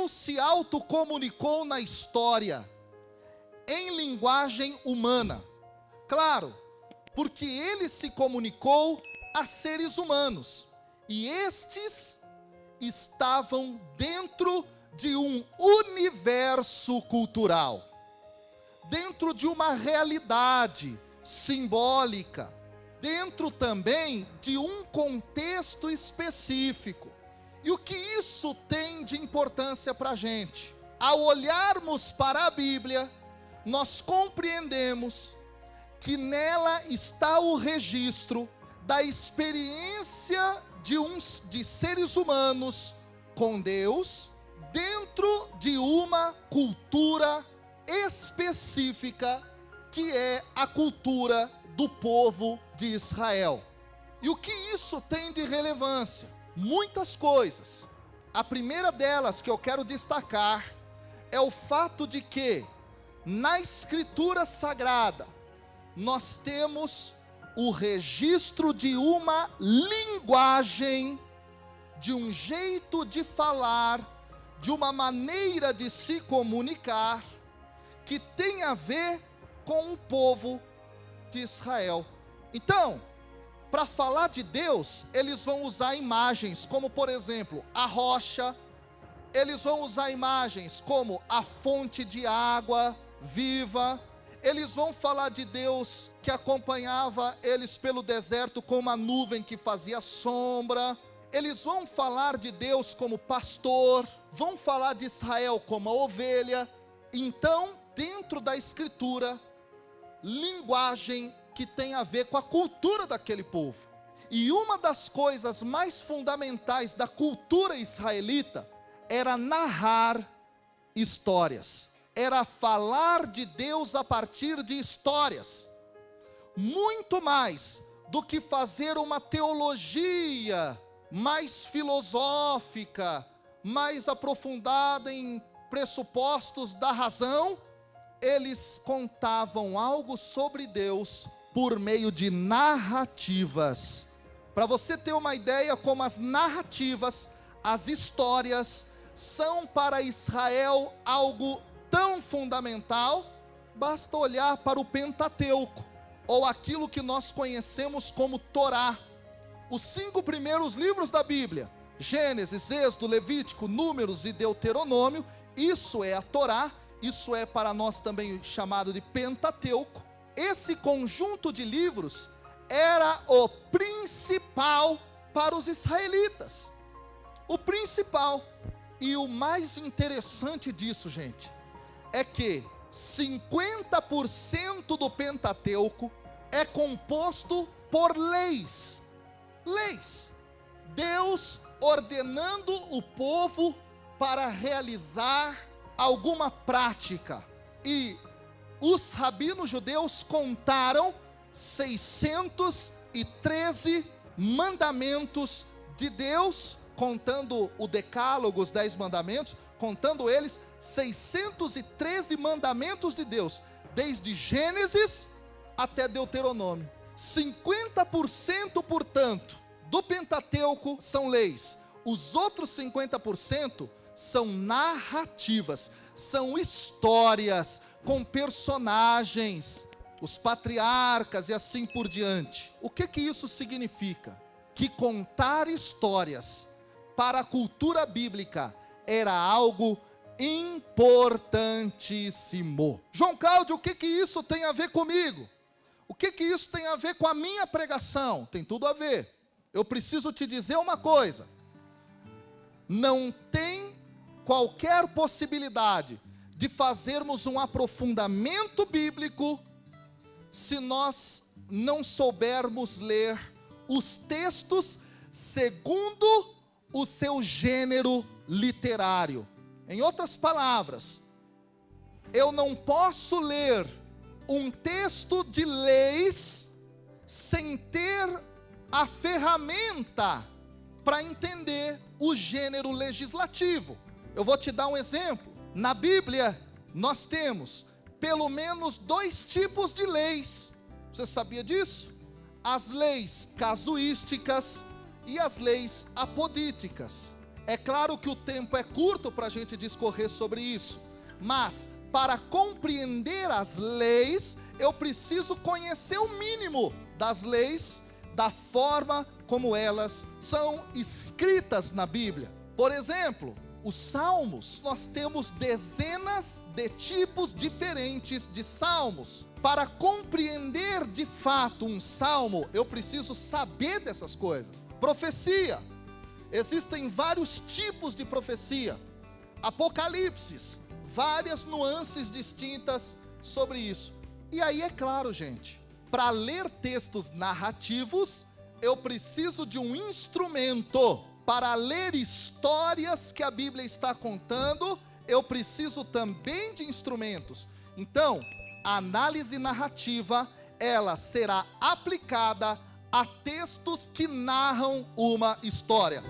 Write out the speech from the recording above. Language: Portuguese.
Deus se autocomunicou na história em linguagem humana. Claro, porque ele se comunicou a seres humanos, e estes estavam dentro de um universo cultural, dentro de uma realidade simbólica, dentro também de um contexto específico. E o que isso tem de importância para a gente? Ao olharmos para a Bíblia, nós compreendemos que nela está o registro da experiência de seres humanos com Deus, dentro de uma cultura específica, que é a cultura do povo de Israel. E o que isso tem de relevância? Muitas coisas. A primeira delas que eu quero destacar é o fato de que na Escritura Sagrada nós temos o registro de uma linguagem, de um jeito de falar, de uma maneira de se comunicar, que tem a ver com o povo de Israel. Então, para falar de Deus, eles vão usar imagens, como por exemplo, a rocha. Eles vão usar imagens como a fonte de água viva. Eles vão falar de Deus que acompanhava eles pelo deserto com uma nuvem que fazia sombra. Eles vão falar de Deus como pastor, vão falar de Israel como a ovelha. Então, dentro da Escritura, linguagem que tem a ver com a cultura daquele povo. E uma das coisas mais fundamentais da cultura israelita era narrar histórias, era falar de Deus a partir de histórias, muito mais do que fazer uma teologia mais filosófica, mais aprofundada em pressupostos da razão. Eles contavam algo sobre Deus por meio de narrativas. Para você ter uma ideia como as narrativas, as histórias, são para Israel algo tão fundamental, basta olhar para o Pentateuco, ou aquilo que nós conhecemos como Torá. Os 5 primeiros livros da Bíblia, Gênesis, Êxodo, Levítico, Números e Deuteronômio, isso é a Torá, isso é para nós também chamado de Pentateuco. Esse conjunto de livros era o principal para os israelitas. O principal. E o mais interessante disso, gente, é que 50% do Pentateuco é composto por leis. Leis. Deus ordenando o povo para realizar alguma prática. E os rabinos judeus contaram 613 mandamentos de Deus, contando o decálogo, os 10 mandamentos, contando eles, 613 mandamentos de Deus, desde Gênesis até Deuteronômio. 50%, portanto, do Pentateuco são leis. Os outros 50% são narrativas, são histórias com personagens, os patriarcas e assim por diante. O que isso significa? Que contar histórias para a cultura bíblica era algo importantíssimo. João Cláudio, o que isso tem a ver comigo? O que isso tem a ver com a minha pregação? Tem tudo a ver. Eu preciso te dizer uma coisa: não tem qualquer possibilidade de fazermos um aprofundamento bíblico se nós não soubermos ler os textos segundo o seu gênero literário. Em outras palavras, eu não posso ler um texto de leis sem ter a ferramenta para entender o gênero legislativo. Eu vou te dar um exemplo. Na Bíblia, nós temos pelo menos 2 tipos de leis. Você sabia disso? As leis casuísticas e as leis apodíticas. É claro que o tempo é curto para a gente discorrer sobre isso, mas para compreender as leis, eu preciso conhecer o mínimo das leis, da forma como elas são escritas na Bíblia. Por exemplo, os salmos, nós temos dezenas de tipos diferentes de salmos. Para compreender de fato um salmo, eu preciso saber dessas coisas. Profecia, existem vários tipos de profecia. Apocalipse, várias nuances distintas sobre isso. E aí é claro, gente, para ler textos narrativos, eu preciso de um instrumento. Para ler histórias que a Bíblia está contando, eu preciso também de instrumentos. Então, a análise narrativa, ela será aplicada a textos que narram uma história.